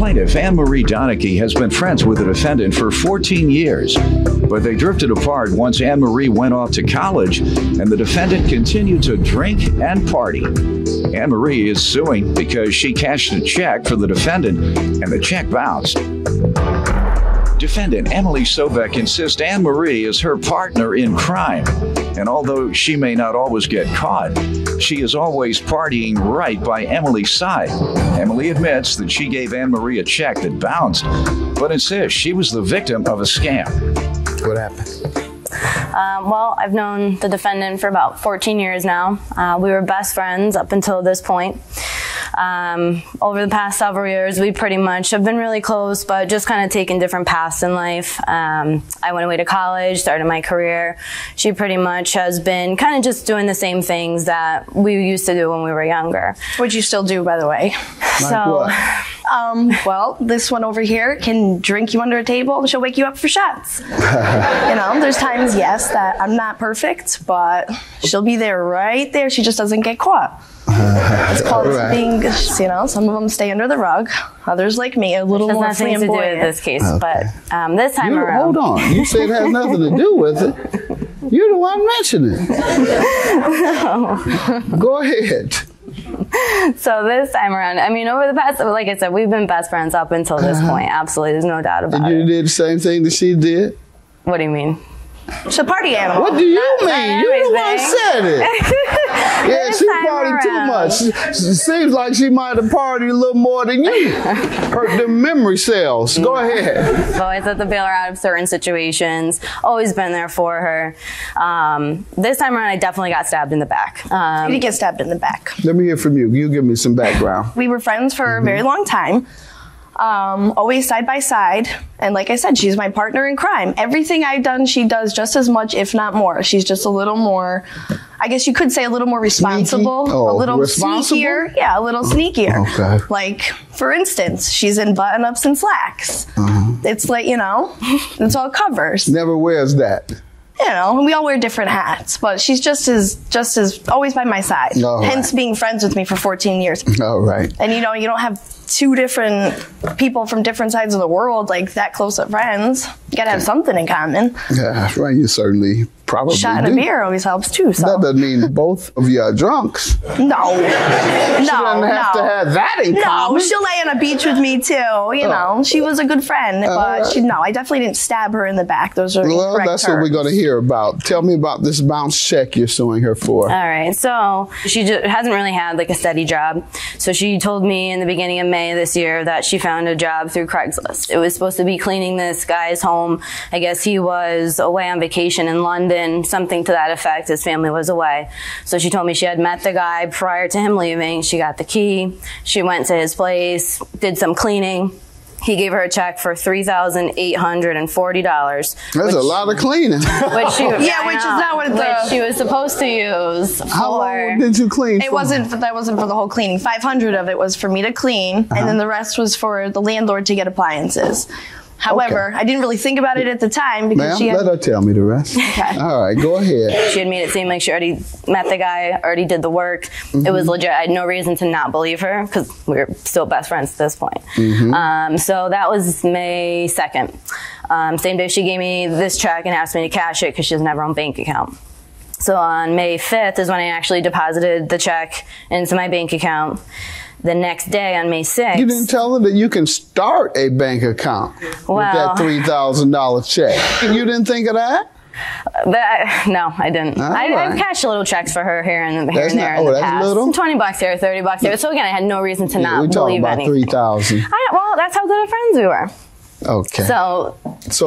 plaintiff, Anne-Marie Donachie, has been friends with the defendant for 14 years. But they drifted apart once Anne-Marie went off to college and the defendant continued to drink and party. Anne-Marie is suing because she cashed a check for the defendant and the check bounced. Defendant Emily Sobek insists Anne-Marie is her partner in crime. And although she may not always get caught, she is always partying right by Emily's side. Emily admits that she gave Anne-Marie a check that bounced, but insists she was the victim of a scam. What happened? Well, I've known the defendant for about 14 years now. We were best friends up until this point. Over the past several years, we pretty much have been really close, but just kind of taken different paths in life. I went away to college, started my career. She pretty much has been kind of just doing the same things that we used to do when we were younger. Which you still do, by the way. Well, this one over here can drink you under a table and she'll wake you up for shots. You know, there's times, yes, that I'm not perfect, but she'll be there right there. She just doesn't get caught. It's called being, you know, some of them stay under the rug. Others, like me, a little more flamboyant. Nothing to do with this case, but this time around. Hold on. You said it has nothing to do with it. You're the one mentioning it. Go ahead. So this time around, I mean, over the past, like I said, we've been best friends up until this point. Absolutely. There's no doubt about it. And you did the same thing that she did? What do you mean? She's a party animal. What do you mean? You the one said it. Yeah, she partied too much. It seems like she might have partied a little more than you. Hurt them memory cells. Go ahead. I've always let the bail her out of certain situations. Always been there for her. This time around, I definitely got stabbed in the back. You did get stabbed in the back. Let me hear from you. You give me some background. We were friends for a very long time. Always side by side. And like I said, she's my partner in crime. Everything I've done, she does just as much, if not more. She's just a little more, I guess you could say a little more responsible. Oh, a little sneakier. Yeah, a little sneakier. Okay. Like, for instance, she's in button-ups and slacks. It's like, you know, it's all covers. Never wears that. You know, we all wear different hats, but she's just as always by my side. Hence being friends with me for 14 years. All right. And you know, you don't have two different people from different sides of the world like that close of friends. You gotta have something in common. Yeah, right. You certainly probably shot in a beer always helps too. So that doesn't mean both of you are drunks. No, she doesn't have to have that in common. No, she'll lay on a beach with me too. You know, she was a good friend, but I definitely didn't stab her in the back. Those are incorrect that's terms. what we're going to hear about. Tell me about this bounce check you're suing her for. All right, so she just hasn't really had like a steady job. So she told me in the beginning of May this year that she found a job through Craigslist. It was supposed to be cleaning this guy's home. I guess he was away on vacation in London, something to that effect. His family was away. So she told me she had met the guy prior to him leaving. She got the key. She went to his place, did some cleaning. He gave her a check for $3,840. That's a lot of cleaning. Which is not what she was supposed to use. How long did you clean? That wasn't for the whole cleaning. 500 of it was for me to clean, and then the rest was for the landlord to get appliances. However, I didn't really think about it at the time because let her tell me the rest. Okay. All right, go ahead. She had made it seem like she already met the guy, already did the work. It was legit. I had no reason to not believe her because we were still best friends at this point. So that was May 2nd. Same day she gave me this check and asked me to cash it because she doesn't have her own bank account. So on May 5th is when I actually deposited the check into my bank account. The next day, on May 6th... You didn't tell her that you can start a bank account with that $3,000 check. You didn't think of that? No, I didn't. I've cashed little checks for her here and there in the past. Little? $20 here, $30 here. So again, I had no reason to not believe anything. We're talking about $3,000. Well, that's how good of friends we were. Okay. So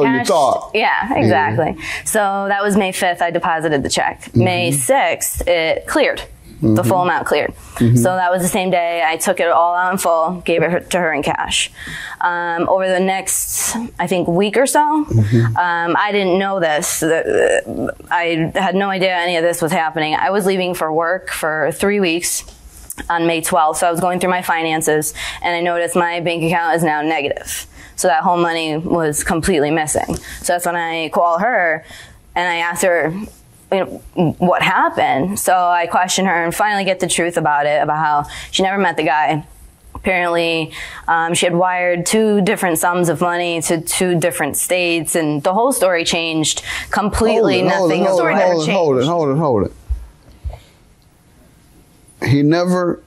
you thought. Yeah, exactly. So that was May 5th, I deposited the check. May 6th, it cleared. The full amount cleared. So that was the same day. I took it all out in full, gave it to her in cash. Over the next, I think, week or so, I didn't know this. I had no idea any of this was happening. I was leaving for work for 3 weeks on May 12th. So I was going through my finances, and I noticed my bank account is now negative. So that whole money was completely missing. So that's when I called her, and I asked her, what happened? So I questioned her and finally get the truth about it, about how she never met the guy. Apparently, she had wired 2 different sums of money to 2 different states, and the whole story changed completely. Hold it. He never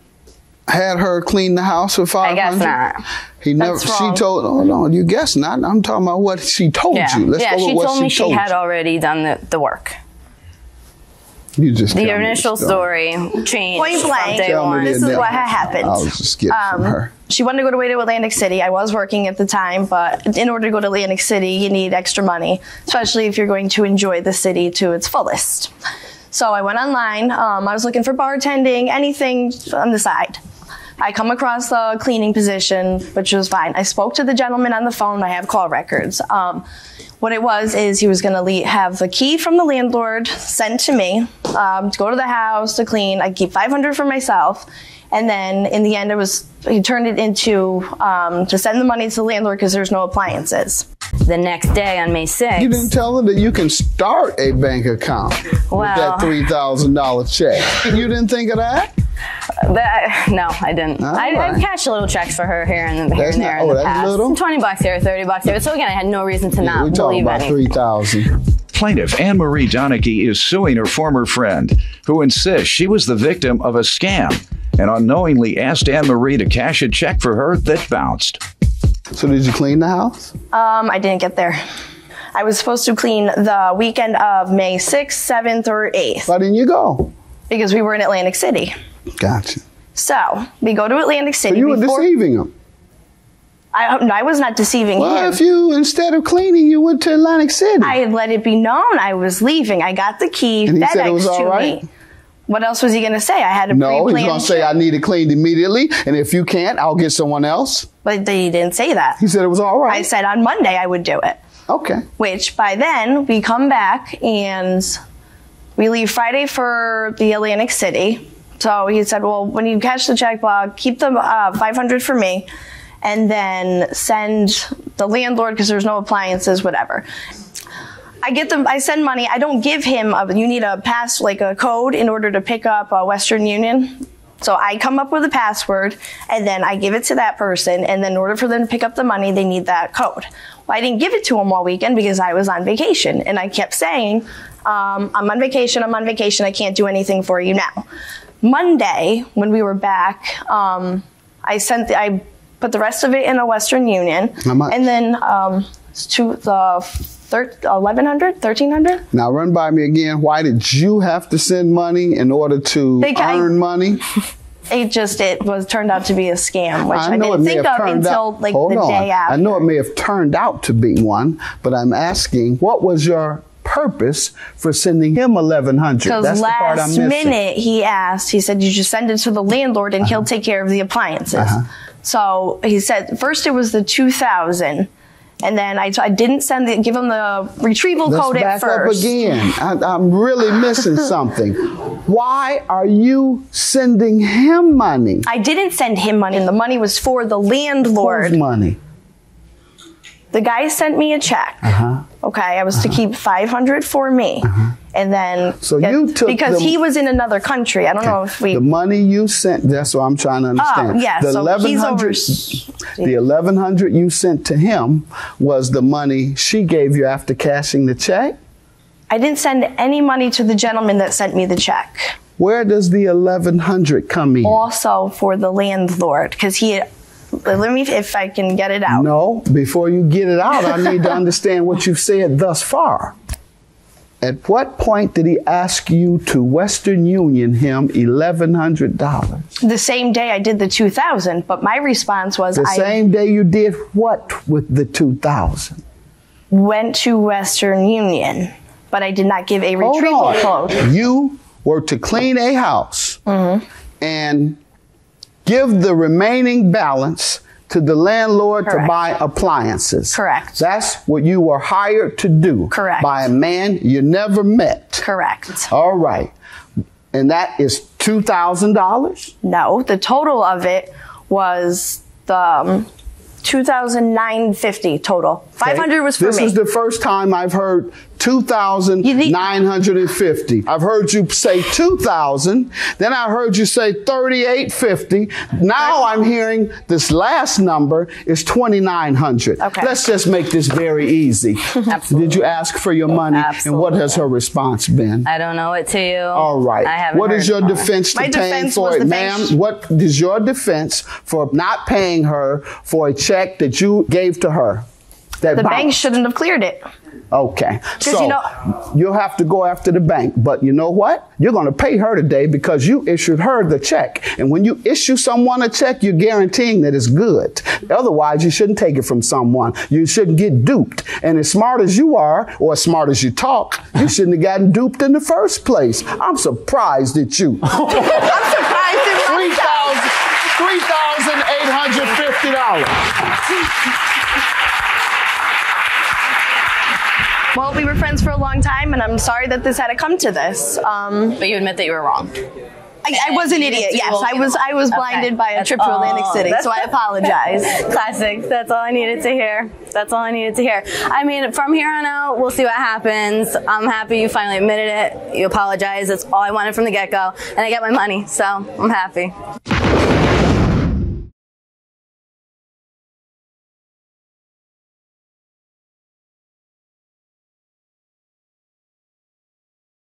had her clean the house for $500? I guess not. He never. She told. Oh no, you guess not. I'm talking about what she told you. Let's go with what told me she had already done the work. You just the initial story changed. Point blank. This is what had happened. I was just getting from her. She wanted to go away to Atlantic City. I was working at the time, but in order to go to Atlantic City, you need extra money, especially if you're going to enjoy the city to its fullest. So I went online. I was looking for bartending, anything on the side. I come across a cleaning position, which was fine. I spoke to the gentleman on the phone. I have call records. What it was is he was going to have the key from the landlord sent to me to go to the house to clean. I keep $500 for myself. And then in the end, he turned it into to send the money to the landlord because there's no appliances. The next day on May 6th. You didn't tell her that you can start a bank account with that $3,000 check. You didn't think of that? No, I didn't. I cashed a little checks for her here and there in the past. Little? $20 here, $30 there. So again, I had no reason to not believe anything. We're talking about $3,000. Plaintiff Anne-Marie Donaghy is suing her former friend, who insists she was the victim of a scam and unknowingly asked Anne-Marie to cash a check for her that bounced. So did you clean the house? I didn't get there. I was supposed to clean the weekend of May 6th, 7th, or 8th. Why didn't you go? Because we were in Atlantic City. Gotcha. So we go to Atlantic City. So you were deceiving them. I was not deceiving him. Well, if you, instead of cleaning, you went to Atlantic City. I had let it be known I was leaving. I got the key, and he said it was all to right? me. What else was he going to say? I had a No, he's going to say, I need it cleaned immediately, and if you can't, I'll get someone else. But he didn't say that. He said it was all right. I said on Monday I would do it. Okay. Which, by then, we come back, and we leave Friday for the Atlantic City. So he said, well, when you cash the check, keep the $500 for me, and then send the landlord, because there's no appliances, whatever. I send money. I don't give him you need a a code in order to pick up a Western Union. So I come up with a password, and then I give it to that person, and then in order for them to pick up the money, they need that code. Well, I didn't give it to him all weekend because I was on vacation, and I kept saying, I'm on vacation, I can't do anything for you now. Monday, when we were back, I put the rest of it in a Western Union. How much? And then to the $1,100, $1,300. Now run by me again. Why did you have to send money in order to earn money? It turned out to be a scam, which I didn't think of until the day after. I know it may have turned out to be one, but I'm asking, what was your purpose for sending him $1,100? Because last minute he said, you just send it to the landlord and he'll take care of the appliances. So he said, first it was the $2,000. And then I didn't give him the retrieval code at first. Let's back up again. I'm really missing something. Why are you sending him money? I didn't send him money. And the money was for the landlord. Whose money? The guy sent me a check. Okay, I was to keep $500 for me. And then, so you took because he was in another country. I don't know if the money you sent, that's what I'm trying to understand. Yeah, the so the $1,100 you sent to him was the money she gave you after cashing the check? I didn't send any money to the gentleman that sent me the check. Where does the $1,100 come in? Also for the landlord, because let me, if I can get it out. No, before you get it out, I need to understand what you've said thus far. At what point did he ask you to Western Union him $1,100? The same day I did the $2,000, but my response was the same day you did what with the $2,000? Went to Western Union, but I did not give a retrieval code. You were to clean a house and give the remaining balance to the landlord to buy appliances. Correct. That's what you were hired to do. Correct. By a man you never met. Correct. All right. And that is $2,000? No, the total of it was the $2,950 total. $500 was for me. This is the first time I've heard $2,950. I've heard you say $2,000. Then I heard you say $3,850. Now I'm hearing this last number is $2,900. Okay. Let's just make this very easy. Absolutely. Did you ask for your money? Absolutely. And what has her response been? I don't know it to you. All right. I haven't What heard is your from her. defense to My paying defense for was it, the ma'am? bank. What is your defense for not paying her for a check that you gave to her? That The bank bounced? shouldn't have cleared it. Okay. So you know- you'll have to go after the bank. But you know what? You're going to pay her today because you issued her the check. And when you issue someone a check, you're guaranteeing that it's good. Otherwise, you shouldn't take it from someone. You shouldn't get duped. And as smart as you are, or as smart as you talk, you shouldn't have gotten duped in the first place. I'm surprised at you. I'm surprised it was $3,850. Well, we were friends for a long time, and I'm sorry that this had to come to this. But you admit that you were wrong. I was an idiot. Yes, I was blinded by a trip to Atlantic City, so I apologize. Classic. That's all I needed to hear. That's all I needed to hear. I mean, from here on out, we'll see what happens. I'm happy you finally admitted it. You apologized. That's all I wanted from the get-go. And I get my money, so I'm happy.